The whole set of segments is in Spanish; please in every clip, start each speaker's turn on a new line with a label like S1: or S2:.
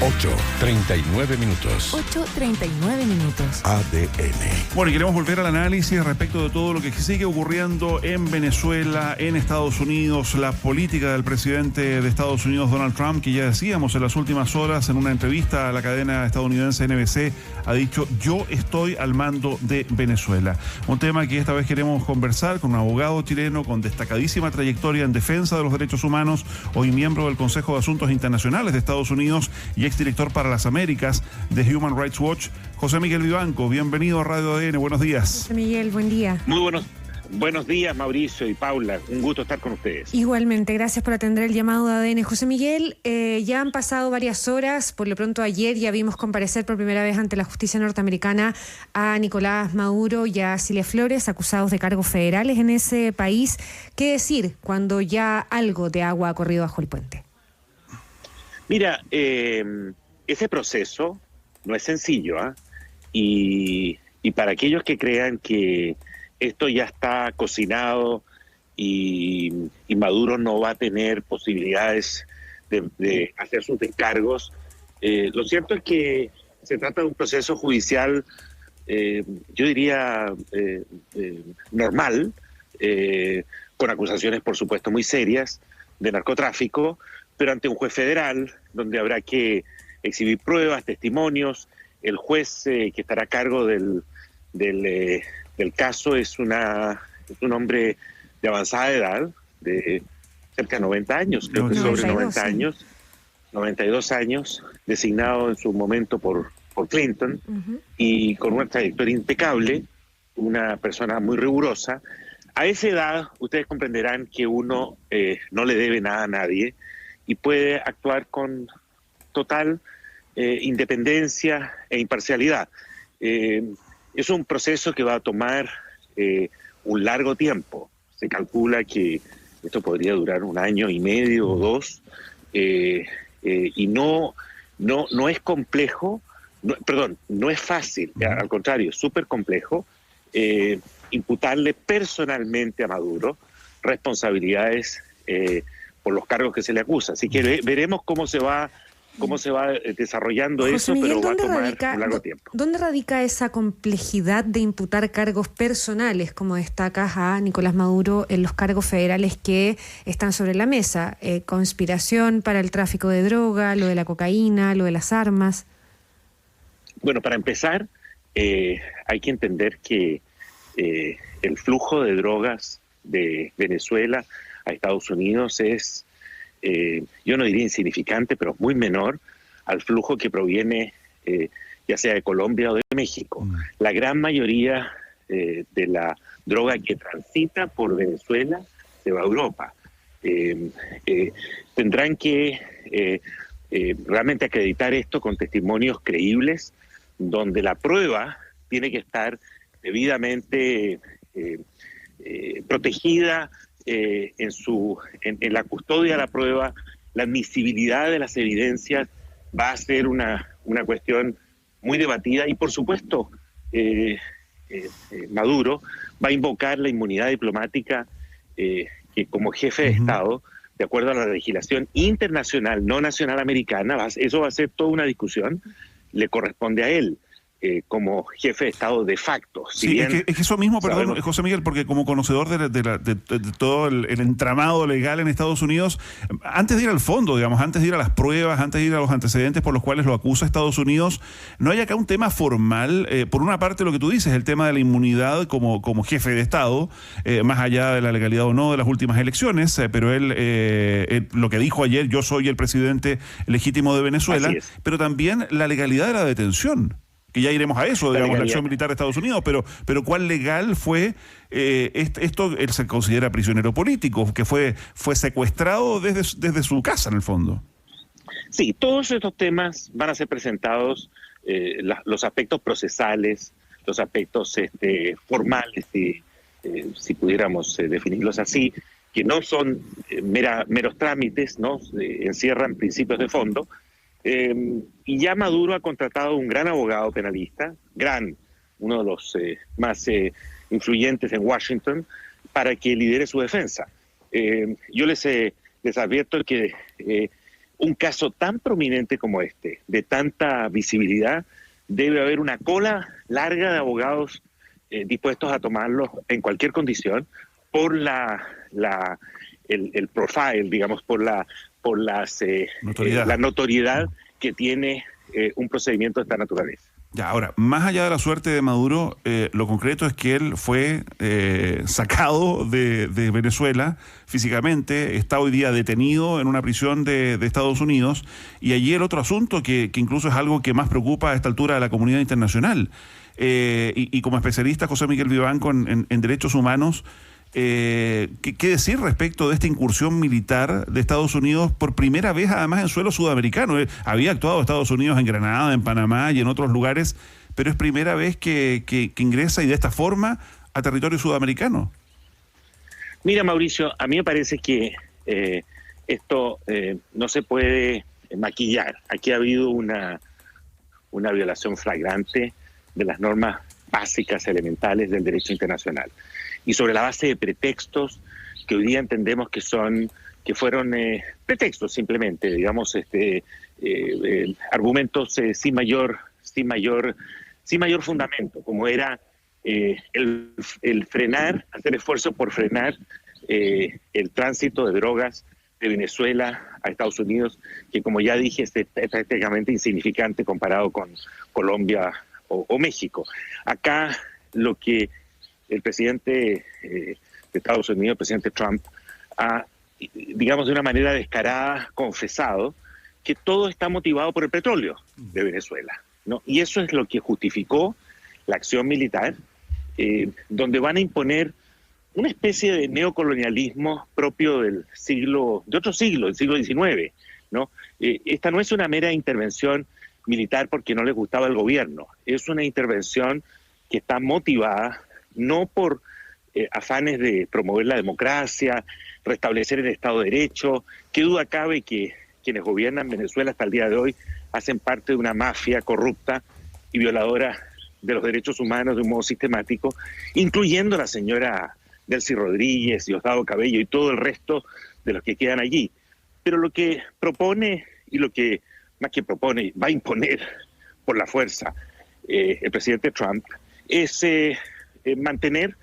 S1: 8:39 minutos.
S2: 8:39 minutos.
S1: ADN.
S3: Bueno, y queremos volver al análisis respecto de todo lo que sigue ocurriendo en Venezuela, en Estados Unidos, la política del presidente de Estados Unidos, Donald Trump, que ya decíamos en las últimas horas en una entrevista a la cadena estadounidense NBC, ha dicho: yo estoy al mando de Venezuela. Un tema que esta vez queremos conversar con un abogado chileno con destacadísima trayectoria en defensa de los derechos humanos, hoy miembro del Consejo de Asuntos Internacionales de Estados Unidos y exdirector para las Américas de Human Rights Watch, José Miguel Vivanco. Bienvenido a Radio ADN, buenos días.
S2: José Miguel, buen día.
S4: Muy buenos días, Mauricio y Paula. Un gusto estar con ustedes.
S2: Igualmente, gracias por atender el llamado de ADN. José Miguel, ya han pasado varias horas. Por lo pronto, ayer ya vimos comparecer por primera vez ante la justicia norteamericana a Nicolás Maduro y a Cilia Flores, acusados de cargos federales en ese país. ¿Qué decir cuando ya algo de agua ha corrido bajo el puente?
S4: Mira, ese proceso no es sencillo, y para aquellos que crean que esto ya está cocinado y Maduro no va a tener posibilidades de hacer sus descargos, lo cierto es que se trata de un proceso judicial, yo diría, normal, con acusaciones, por supuesto, muy serias de narcotráfico, pero ante un juez federal, donde habrá que exhibir pruebas, testimonios. El juez que estará a cargo del caso es un hombre de avanzada edad, de cerca de 90 años, creo que sobre 90 años, 92 años, designado en su momento por Clinton, y con una trayectoria impecable, una persona muy rigurosa. A esa edad, ustedes comprenderán que uno no le debe nada a nadie y puede actuar con total independencia e imparcialidad. Es un proceso que va a tomar un largo tiempo. Se calcula que esto podría durar 1 año y medio o 2, y no es complejo, no es fácil, al contrario, es súper complejo imputarle personalmente a Maduro responsabilidades por los cargos que se le acusa. Así que veremos cómo se va desarrollando eso,
S2: Miguel,
S4: pero va a tomar un largo tiempo.
S2: ¿Dónde radica esa complejidad de imputar cargos personales, como destacas a Nicolás Maduro, en los cargos federales que están sobre la mesa? Conspiración para el tráfico de droga, lo de la cocaína, lo de las armas.
S4: Bueno, para empezar, hay que entender que el flujo de drogas de Venezuela a Estados Unidos es, yo no diría insignificante, pero muy menor al flujo que proviene ya sea de Colombia o de México. La gran mayoría de la droga que transita por Venezuela se va a Europa. Tendrán que realmente acreditar esto con testimonios creíbles, donde la prueba tiene que estar debidamente protegida en la custodia de la prueba. La admisibilidad de las evidencias va a ser una cuestión muy debatida y, por supuesto, Maduro va a invocar la inmunidad diplomática que, como jefe de Estado, de acuerdo a la legislación internacional, no nacional americana, eso va a ser toda una discusión, le corresponde a él como jefe de Estado de facto.
S3: Sí, es que eso mismo, perdón, José Miguel, porque como conocedor de todo el entramado legal en Estados Unidos, antes de ir al fondo, digamos, antes de ir a las pruebas, antes de ir a los antecedentes por los cuales lo acusa Estados Unidos, ¿no hay acá un tema formal? Por una parte, lo que tú dices, el tema de la inmunidad como jefe de Estado, más allá de la legalidad o no de las últimas elecciones, pero él lo que dijo ayer: yo soy el presidente legítimo de Venezuela, pero también la legalidad de la detención, que ya iremos a eso, digamos, la acción militar de Estados Unidos, pero ¿cuál legal fue esto? Él se considera prisionero político, que fue secuestrado desde su casa, en el fondo.
S4: Sí, todos estos temas van a ser presentados, los aspectos procesales, los aspectos formales, si pudiéramos definirlos así, que no son meros trámites, ¿no? Encierran principios de fondo. Y ya Maduro ha contratado un gran abogado penalista, uno de los más influyentes en Washington, para que lidere su defensa. Yo les advierto que un caso tan prominente como este, de tanta visibilidad, debe haber una cola larga de abogados dispuestos a tomarlo en cualquier condición por el profile, digamos, por la notoriedad que tiene un procedimiento de esta naturaleza.
S3: Ya, ahora, más allá de la suerte de Maduro, lo concreto es que él fue sacado de Venezuela físicamente, está hoy día detenido en una prisión de Estados Unidos, y allí el otro asunto que incluso es algo que más preocupa a esta altura a la comunidad internacional, y como especialista José Miguel Vivanco en derechos humanos, ¿qué decir respecto de esta incursión militar de Estados Unidos por primera vez, además en suelo sudamericano? Había actuado Estados Unidos en Granada, en Panamá y en otros lugares, pero es primera vez que ingresa y de esta forma a territorio sudamericano.
S4: Mira, Mauricio, a mí me parece que esto no se puede maquillar. Aquí ha habido una violación flagrante de las normas básicas, elementales del derecho internacional. Y sobre la base de pretextos que hoy día entendemos que fueron pretextos simplemente, digamos, argumentos sin mayor fundamento, como era el frenar, hacer esfuerzo por frenar el tránsito de drogas de Venezuela a Estados Unidos, que como ya dije es prácticamente insignificante comparado con Colombia o México. Acá lo que el presidente de Estados Unidos, el presidente Trump, ha, digamos de una manera descarada, confesado que todo está motivado por el petróleo de Venezuela, ¿no? Y eso es lo que justificó la acción militar, donde van a imponer una especie de neocolonialismo propio de otro siglo, del siglo XIX, ¿no? Esta no es una mera intervención militar porque no les gustaba el gobierno, es una intervención que está motivada no por afanes de promover la democracia, restablecer el Estado de Derecho. Qué duda cabe que quienes gobiernan Venezuela hasta el día de hoy hacen parte de una mafia corrupta y violadora de los derechos humanos de un modo sistemático, incluyendo a la señora Delcy Rodríguez, Diosdado Cabello y todo el resto de los que quedan allí. Pero lo que propone, y lo que más que propone, va a imponer por la fuerza el presidente Trump, es mantener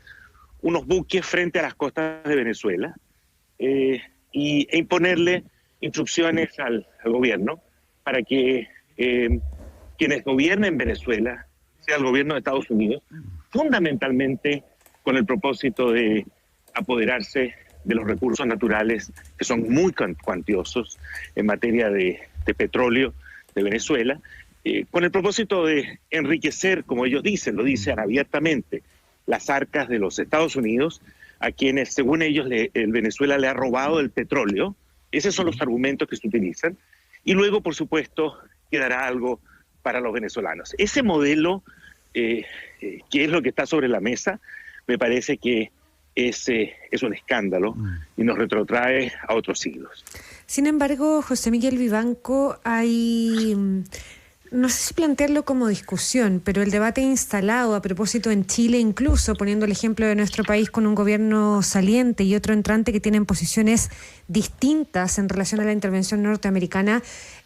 S4: unos buques frente a las costas de Venezuela e imponerle instrucciones al gobierno para que quienes gobiernen Venezuela sea el gobierno de Estados Unidos, fundamentalmente con el propósito de apoderarse de los recursos naturales que son muy cuantiosos en materia de petróleo de Venezuela, con el propósito de enriquecer, como ellos dicen, lo dicen abiertamente, las arcas de los Estados Unidos, a quienes, según ellos, el Venezuela le ha robado el petróleo. Esos son los argumentos que se utilizan. Y luego, por supuesto, quedará algo para los venezolanos. Ese modelo, que es lo que está sobre la mesa, me parece que es un escándalo y nos retrotrae a otros siglos.
S2: Sin embargo, José Miguel Vivanco, hay... No sé si plantearlo como discusión, pero el debate instalado a propósito en Chile, incluso poniendo el ejemplo de nuestro país con un gobierno saliente y otro entrante que tienen posiciones distintas en relación a la intervención norteamericana,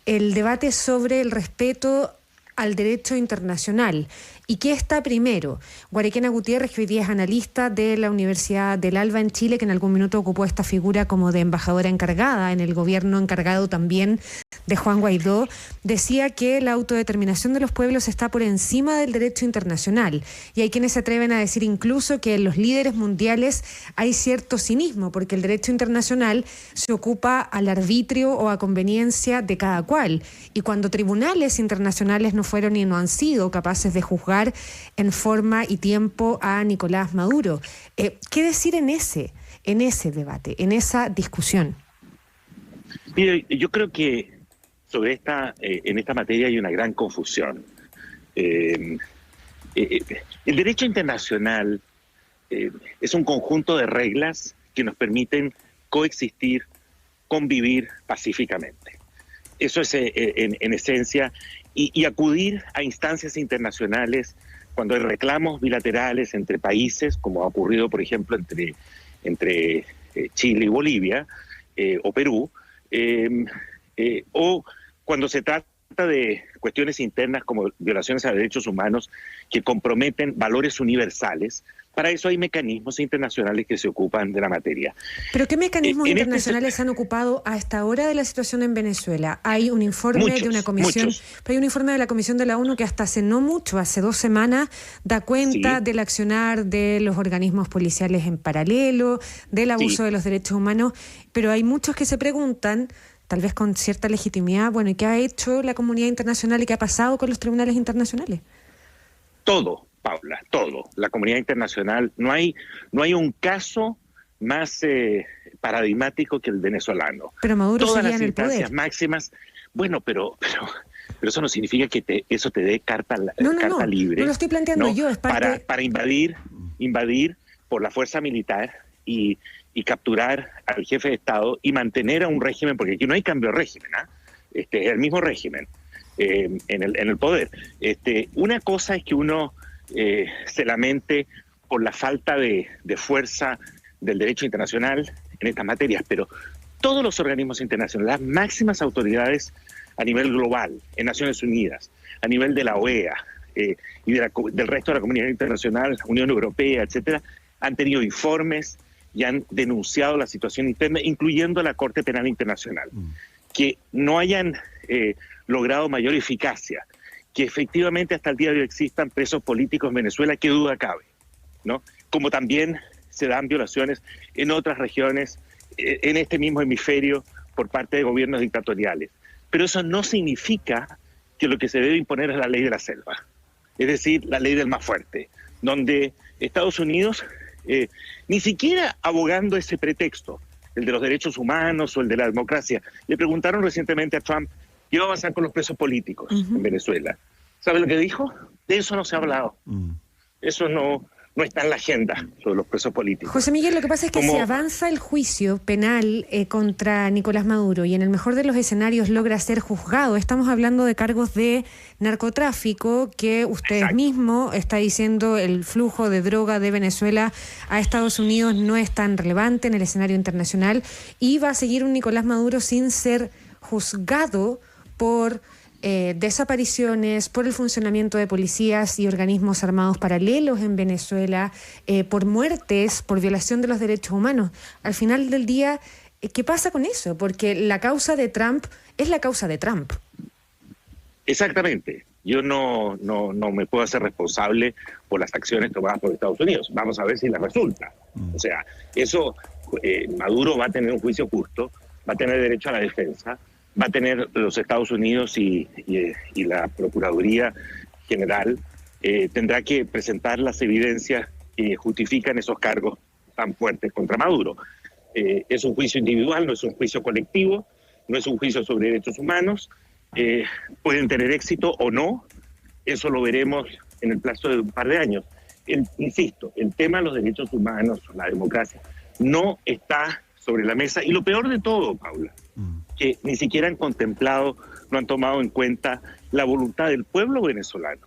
S2: el debate sobre el respeto al derecho internacional. ¿Y qué está primero? Guarequena Gutiérrez, que hoy día es analista de la Universidad del Alba en Chile, que en algún minuto ocupó esta figura como de embajadora encargada en el gobierno encargado también de Juan Guaidó, decía que la autodeterminación de los pueblos está por encima del derecho internacional. Y hay quienes se atreven a decir incluso que en los líderes mundiales hay cierto cinismo, porque el derecho internacional se ocupa al arbitrio o a conveniencia de cada cual. Y cuando tribunales internacionales no fueron y no han sido capaces de juzgar en forma y tiempo a Nicolás Maduro. ¿Qué decir en ese debate, en esa discusión?
S4: Mire, yo creo que sobre en esta materia hay una gran confusión. El derecho internacional es un conjunto de reglas que nos permiten coexistir, convivir pacíficamente. Eso es en esencia, y acudir a instancias internacionales cuando hay reclamos bilaterales entre países, como ha ocurrido, por ejemplo, entre Chile y Bolivia, o Perú, o cuando se trata de cuestiones internas como violaciones a derechos humanos que comprometen valores universales. Para eso hay mecanismos internacionales que se ocupan de la materia.
S2: ¿Pero qué mecanismos internacionales han ocupado hasta ahora de la situación en Venezuela? Hay un informe de una comisión, hay un informe de la Comisión de la ONU que hasta hace no mucho, hace 2 semanas, da cuenta del accionar de los organismos policiales en paralelo, del abuso de los derechos humanos, pero hay muchos que se preguntan, tal vez con cierta legitimidad, bueno, ¿y qué ha hecho la comunidad internacional y qué ha pasado con los tribunales internacionales?
S4: Todo, Paula, todo. La comunidad internacional, no hay un caso más paradigmático que el venezolano.
S2: Pero Maduro
S4: todas
S2: seguía
S4: las
S2: en el
S4: instancias
S2: poder.
S4: Máximas. Bueno, pero eso no significa que eso te dé carta libre.
S2: No lo estoy planteando yo, es parte...
S4: para invadir por la fuerza militar y capturar al jefe de Estado y mantener a un régimen, porque aquí no hay cambio de régimen, es el mismo régimen en el poder. Una cosa es que uno se lamente por la falta de fuerza del derecho internacional en estas materias, pero todos los organismos internacionales, las máximas autoridades a nivel global, en Naciones Unidas, a nivel de la OEA y del resto de la comunidad internacional, Unión Europea, etcétera, han tenido informes y han denunciado la situación interna, incluyendo la Corte Penal Internacional, que no hayan logrado mayor eficacia, que efectivamente hasta el día de hoy existan presos políticos en Venezuela, qué duda cabe, ¿no? Como también se dan violaciones en otras regiones, en este mismo hemisferio, por parte de gobiernos dictatoriales. Pero eso no significa que lo que se debe imponer es la ley de la selva, es decir, la ley del más fuerte, donde Estados Unidos, ni siquiera abogando ese pretexto, el de los derechos humanos o el de la democracia, le preguntaron recientemente a Trump qué iba a pasar con los presos políticos en Venezuela. ¿Sabe lo que dijo? De eso no se ha hablado. Eso no está en la agenda, sobre los presos políticos.
S2: José Miguel, lo que pasa es que si avanza el juicio penal contra Nicolás Maduro y en el mejor de los escenarios logra ser juzgado, estamos hablando de cargos de narcotráfico que usted mismo está diciendo el flujo de droga de Venezuela a Estados Unidos no es tan relevante en el escenario internacional y va a seguir un Nicolás Maduro sin ser juzgado por desapariciones, por el funcionamiento de policías y organismos armados paralelos en Venezuela, por muertes, por violación de los derechos humanos. Al final del día, ¿qué pasa con eso? Porque la causa de Trump es la causa de Trump.
S4: Exactamente. Yo no me puedo hacer responsable por las acciones tomadas por Estados Unidos. Vamos a ver si les resulta. O sea, eso, Maduro va a tener un juicio justo, va a tener derecho a la defensa, va a tener los Estados Unidos y la Procuraduría General tendrá que presentar las evidencias que justifican esos cargos tan fuertes contra Maduro. Es un juicio individual, no es un juicio colectivo, no es un juicio sobre derechos humanos. Pueden tener éxito o no, eso lo veremos en el plazo de un par de años. Insisto, el tema de los derechos humanos, la democracia, no está sobre la mesa. Y lo peor de todo, Paula, que ni siquiera han contemplado, no han tomado en cuenta la voluntad del pueblo venezolano.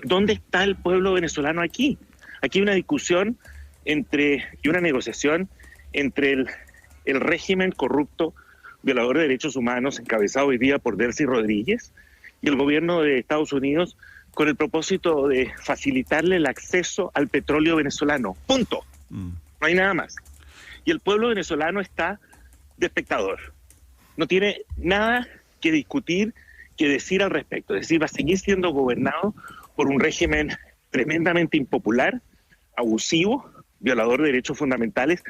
S4: ¿Dónde está el pueblo venezolano aquí? Aquí hay una discusión y una negociación entre el régimen corrupto, violador de derechos humanos, encabezado hoy día por Delcy Rodríguez, y el gobierno de Estados Unidos con el propósito de facilitarle el acceso al petróleo venezolano. Punto. No hay nada más. Y el pueblo venezolano está de espectador. No tiene nada que discutir, que decir al respecto. Es decir, va a seguir siendo gobernado por un régimen tremendamente impopular, abusivo, violador de derechos fundamentales,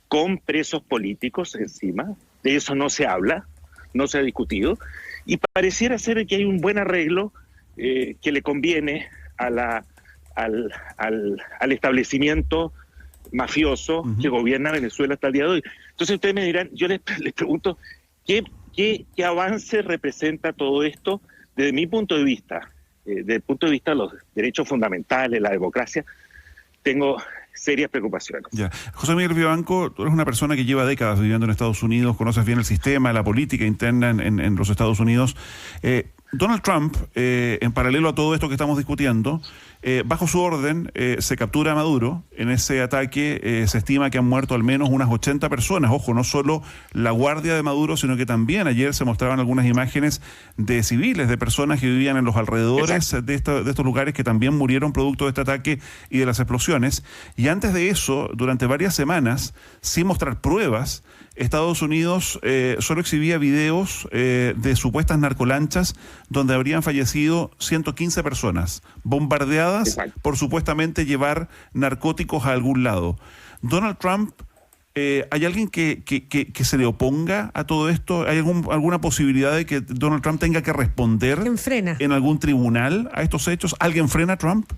S4: con presos políticos encima. De eso no se habla, no se ha discutido. Y pareciera ser que hay un buen arreglo que le conviene al establecimiento mafioso que gobierna Venezuela hasta el día de hoy. Entonces ustedes me dirán, yo les pregunto, ¿qué avance representa todo esto desde mi punto de vista? Desde el punto de vista de los derechos fundamentales, la democracia, tengo serias preocupaciones.
S3: Ya. José Miguel Vivanco, tú eres una persona que lleva décadas viviendo en Estados Unidos, conoces bien el sistema, la política interna en los Estados Unidos. Donald Trump, en paralelo a todo esto que estamos discutiendo, Bajo su orden se captura a Maduro. En ese ataque se estima que han muerto al menos unas 80 personas. Ojo, no solo la guardia de Maduro, sino que también ayer se mostraban algunas imágenes de civiles, de personas que vivían en los alrededores de estos lugares que también murieron producto de este ataque y de las explosiones. Y antes de eso, durante varias semanas, sin mostrar pruebas, Estados Unidos solo exhibía videos de supuestas narcolanchas donde habrían fallecido 115 personas, bombardeadas por supuestamente llevar narcóticos a algún lado. Donald Trump, ¿hay alguien que se le oponga a todo esto? ¿Hay alguna posibilidad de que Donald Trump tenga que responder en algún tribunal a estos hechos? ¿Alguien frena a Trump?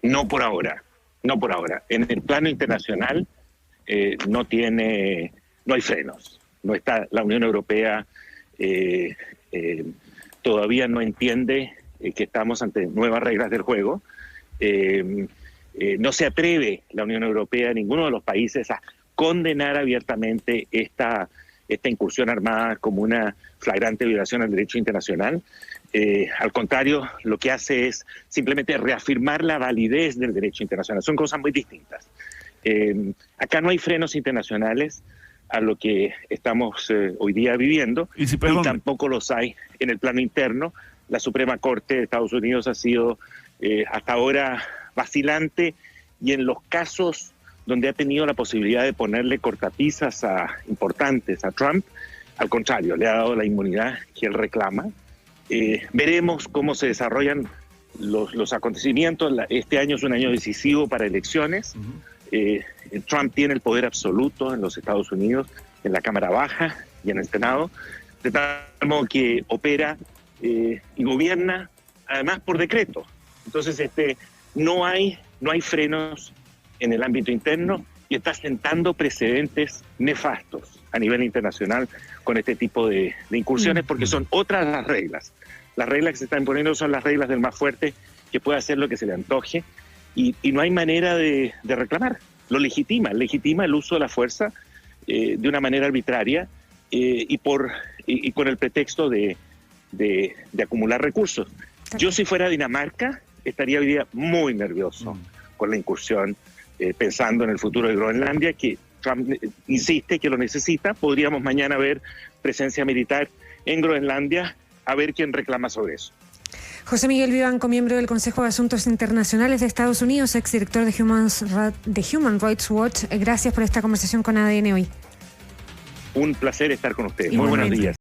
S4: No por ahora, no por ahora. En el plano internacional no hay frenos. No está la Unión Europea, todavía no entiende que estamos ante nuevas reglas del juego. No se atreve la Unión Europea, ninguno de los países, a condenar abiertamente esta incursión armada como una flagrante violación al derecho internacional. Al contrario, lo que hace es simplemente reafirmar la validez del derecho internacional. Son cosas muy distintas. Acá no hay frenos internacionales a lo que estamos hoy día viviendo, y tampoco los hay en el plano interno. La Suprema Corte de Estados Unidos ha sido hasta ahora vacilante, y en los casos donde ha tenido la posibilidad de ponerle cortapisas importantes a Trump, al contrario, le ha dado la inmunidad que él reclama. Veremos cómo se desarrollan los acontecimientos. Este año es un año decisivo para elecciones. Trump tiene el poder absoluto en los Estados Unidos, en la Cámara Baja y en el Senado, de tal modo que opera y gobierna además por decreto. Entonces no hay frenos en el ámbito interno, y está sentando precedentes nefastos a nivel internacional con este tipo de incursiones, porque son otras las reglas. Las reglas que se están imponiendo son las reglas del más fuerte, que puede hacer lo que se le antoje, y no hay manera de reclamar. Lo legitima el uso de la fuerza de una manera arbitraria y con el pretexto de acumular recursos. Yo, si fuera Dinamarca, estaría hoy día muy nervioso con la incursión, pensando en el futuro de Groenlandia, que Trump insiste que lo necesita. Podríamos mañana ver presencia militar en Groenlandia, a ver quién reclama sobre eso.
S2: José Miguel Vivanco, miembro del Consejo de Asuntos Internacionales de Estados Unidos, exdirector de Human Rights Watch. Gracias por esta conversación con ADN hoy.
S4: Un placer estar con ustedes. Muy buenos días.